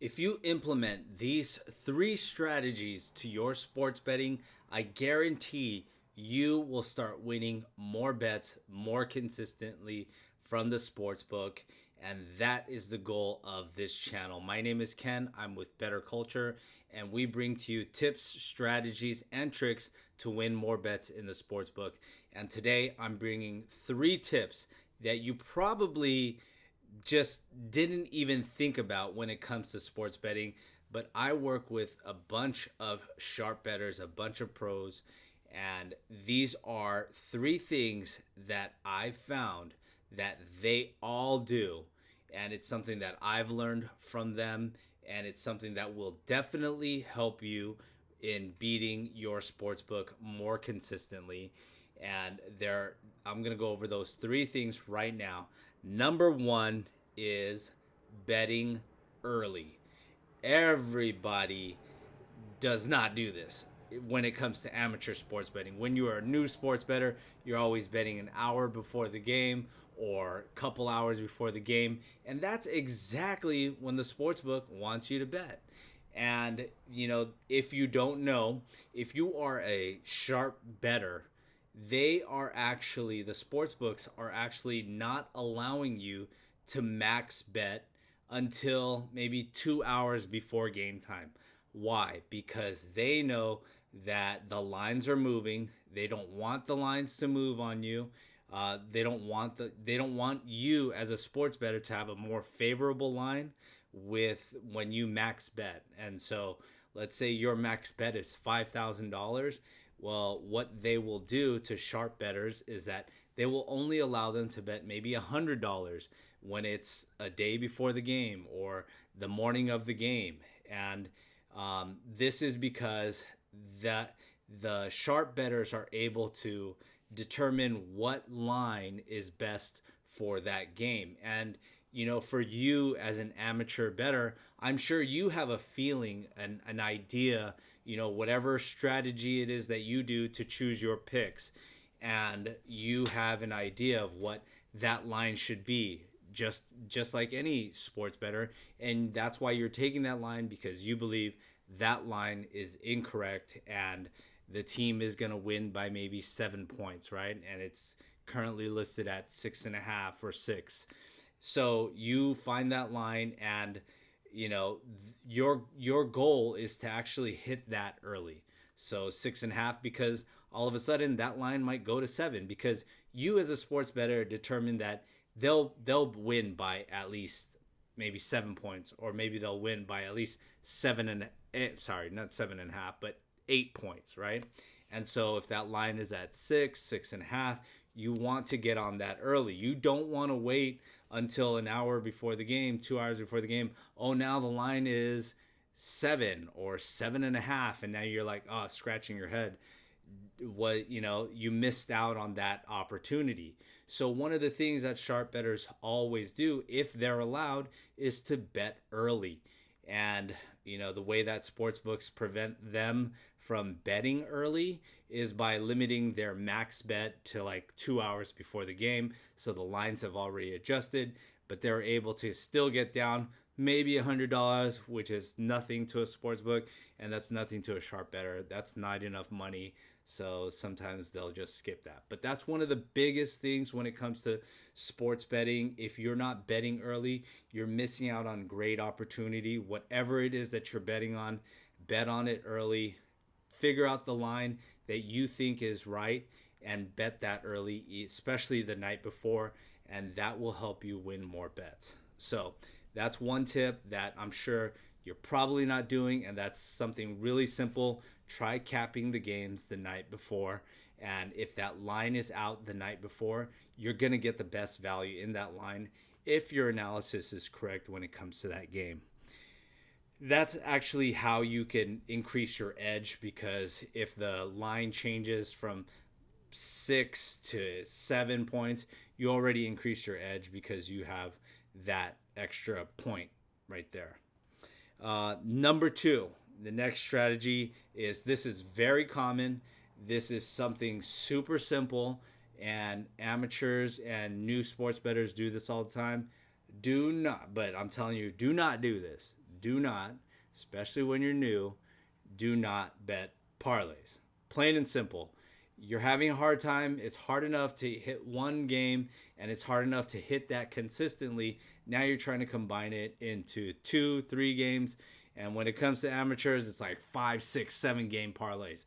If you implement these three strategies to your sports betting, I guarantee you will start winning more bets more consistently from the sports book. And that is the goal of this channel. My name is Ken. I'm with Better Culture, and we bring to you tips, strategies, and tricks to win more bets in the sports book. And today I'm bringing three tips that you probably just didn't even think about when it comes to sports betting. But I work with a bunch of sharp bettors, a bunch of pros, and these are three things that I've found that they all do. And it's something that I've learned from them, and it's something that will definitely help you in beating your sports book more consistently. And I'm going to go over those three things right now. Number one is betting early. Everybody does not do this when it comes to amateur sports betting. When you are a new sports bettor, you're always betting an hour before the game or a couple hours before the game. And that's exactly when the sports book wants you to bet. And, if you don't know, if you are a sharp bettor, the sports books are actually not allowing you to max bet until maybe 2 hours before game time. Why? Because they know that the lines are moving. They don't want the lines to move on you. They don't want you as a sports bettor to have a more favorable line with when you max bet. And so let's say your max bet is $5,000. Well, what they will do to sharp bettors is that they will only allow them to bet maybe $100 when it's a day before the game or the morning of the game. And this is because the sharp bettors are able to determine what line is best for that game. And for you as an amateur bettor, I'm sure you have a feeling, an idea, whatever strategy it is that you do to choose your picks, and you have an idea of what that line should be, just like any sports bettor. And that's why you're taking that line, because you believe that line is incorrect and the team is going to win by maybe 7 points, right? And it's currently listed at 6.5 or 6. So you find that line, and your goal is to actually hit that early. So 6.5, because all of a sudden that line might go to 7, because you as a sports bettor determine that they'll win by at least maybe 7 points, or maybe they'll win by at least not 7.5, but 8 points, right? And so if that line is at 6.5, you want to get on that early. You don't want to wait until an hour before the game, 2 hours before the game. Oh, now the line is 7 or 7.5, and now you're like, scratching your head. You missed out on that opportunity. So one of the things that sharp bettors always do, if they're allowed, is to bet early. And the way that sports books prevent them from betting early is by limiting their max bet to like 2 hours before the game. So the lines have already adjusted, but they're able to still get down maybe $100, which is nothing to a sports book, and that's nothing to a sharp bettor. That's not enough money. So sometimes they'll just skip that. But that's one of the biggest things when it comes to sports betting. If you're not betting early, you're missing out on great opportunity. Whatever it is that you're betting on, bet on it early. Figure out the line that you think is right and bet that early, especially the night before, and that will help you win more bets. So that's one tip that I'm sure you're probably not doing, and that's something really simple. Try capping the games the night before, and if that line is out the night before, you're going to get the best value in that line if your analysis is correct when it comes to that game. That's actually how you can increase your edge, because if the line changes from 6 to 7 points, you already increased your edge because you have that extra point right there. Number two, the next strategy this is very common. This is something super simple, and amateurs and new sports bettors do this all the time. But I'm telling you, do not do this. do not, especially when you're new, do not bet parlays. Plain and simple. You're having a hard time. It's hard enough to hit one game, and it's hard enough to hit that consistently. Now you're trying to combine it into 2, 3 games. And when it comes to amateurs, it's like 5, 6, 7 game parlays.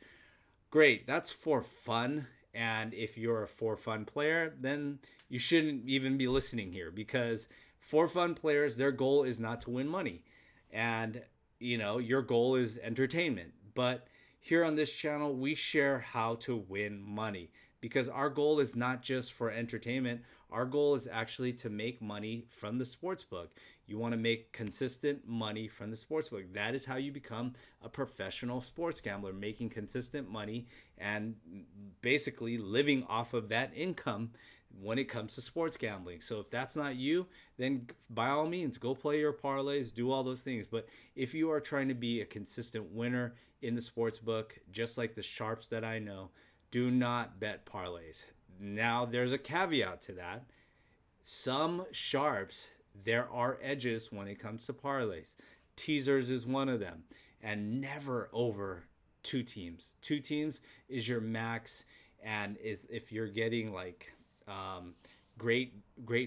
Great. That's for fun. And if you're a for fun player, then you shouldn't even be listening here, because for fun players, their goal is not to win money. And, your goal is entertainment. But here on this channel, we share how to win money, because our goal is not just for entertainment. Our goal is actually to make money from the sportsbook. You want to make consistent money from the sportsbook. That is how you become a professional sports gambler, making consistent money and basically living off of that income when it comes to sports gambling. So if that's not you, then by all means, go play your parlays, do all those things. But if you are trying to be a consistent winner in the sports book, just like the sharps that I know, do not bet parlays. Now, there's a caveat to that. Some sharps, there are edges when it comes to parlays. Teasers is one of them. And never over 2 teams. 2 teams is your max. And is if you're getting like great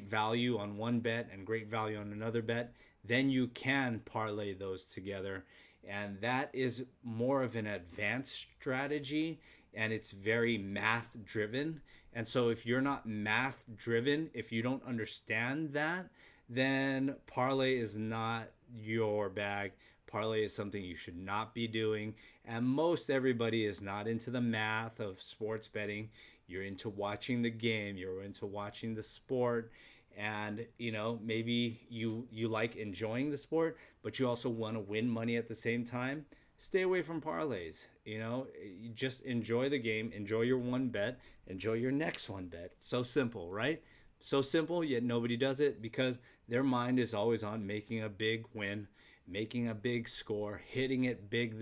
value on one bet and great value on another bet, then you can parlay those together. And that is more of an advanced strategy, and it's very math driven. And so if you're not math driven, if you don't understand that, then parlay is not your bag. Parlay is something you should not be doing. And most everybody is not into the math of sports betting. You're into watching the game, you're into watching the sport, and maybe you like enjoying the sport, but you also want to win money at the same time. Stay away from parlays. You just enjoy the game, enjoy your one bet, enjoy your next one bet. So simple, right? So simple, yet nobody does it, because their mind is always on making a big win, making a big score, hitting it big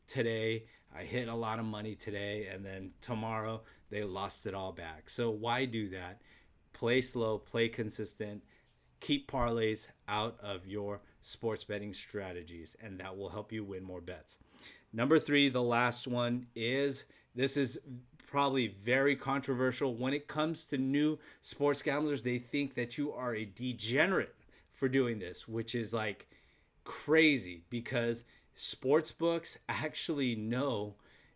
today. I hit a lot of money today, and then tomorrow they lost it all back. So why do that? Play slow, play consistent, keep parlays out of your sports betting strategies, and that will help you win more bets. Number 3, the last one this is probably very controversial. When it comes to new sports gamblers, they think that you are a degenerate for doing this, which is like crazy, because sports books actually know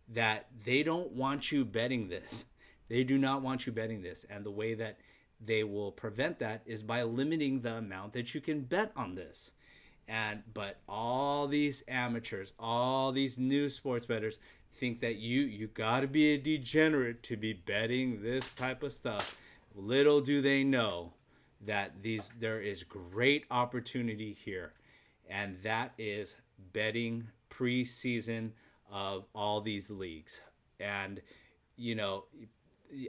that they don't want you betting this. They do not want you betting this. And the way that they will prevent that is by limiting the amount that you can bet on this. But all these amateurs, all these new sports bettors think that you got to be a degenerate to be betting this type of stuff. Little do they know that there is great opportunity here, and that is betting preseason of all these leagues. And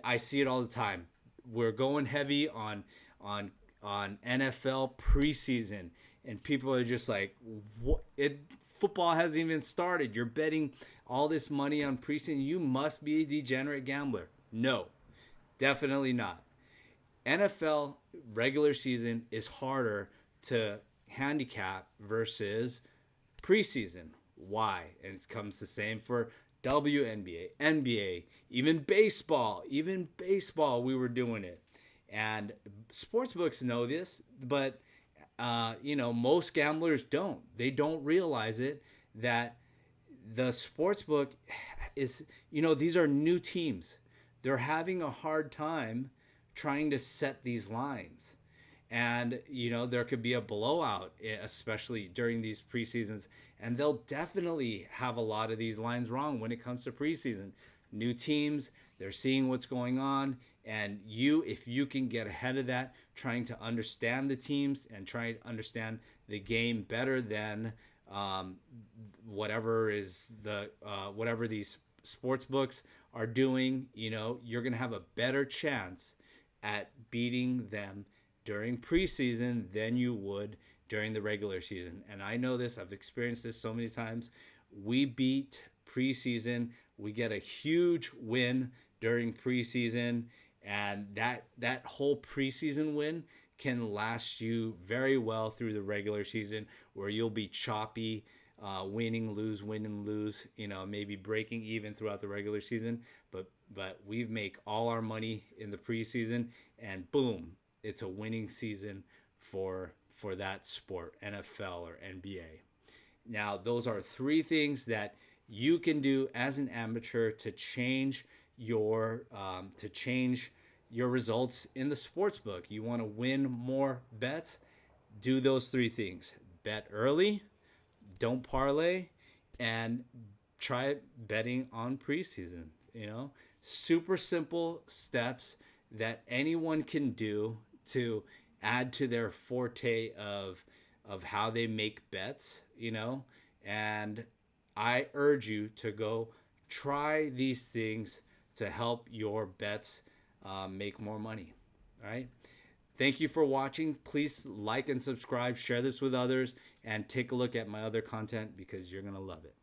I see it all the time. We're going heavy on NFL preseason, and people are just like, "What? Football hasn't even started. You're betting all this money on preseason. You must be a degenerate gambler." No, definitely not. NFL regular season is harder to handicap versus preseason. Why? And it comes the same for WNBA, NBA, even baseball. Even baseball, we were doing it. And sportsbooks know this, but most gamblers don't. They don't realize it, that the sportsbook is, these are new teams. They're having a hard time trying to set these lines. And, there could be a blowout, especially during these preseasons. And they'll definitely have a lot of these lines wrong when it comes to preseason. New teams, they're seeing what's going on. And if you can get ahead of that, trying to understand the teams and try to understand the game better than whatever these sports books are doing, you're going to have a better chance at beating them during preseason than you would during the regular season. And I know this, I've experienced this so many times. We beat preseason, we get a huge win during preseason, and that whole preseason win can last you very well through the regular season, where you'll be choppy, winning, lose, maybe breaking even throughout the regular season. But we make all our money in the preseason, and boom, it's a winning season for that sport, NFL or NBA. Now, those are three things that you can do as an amateur to change your results in the sports book. You want to win more bets, do those three things: bet early, don't parlay, and try betting on preseason. Super simple steps that anyone can do to add to their forte of how they make bets. And I urge you to go try these things to help your bets make more money. All right. Thank you for watching. Please like and subscribe, share this with others, and take a look at my other content because you're going to love it.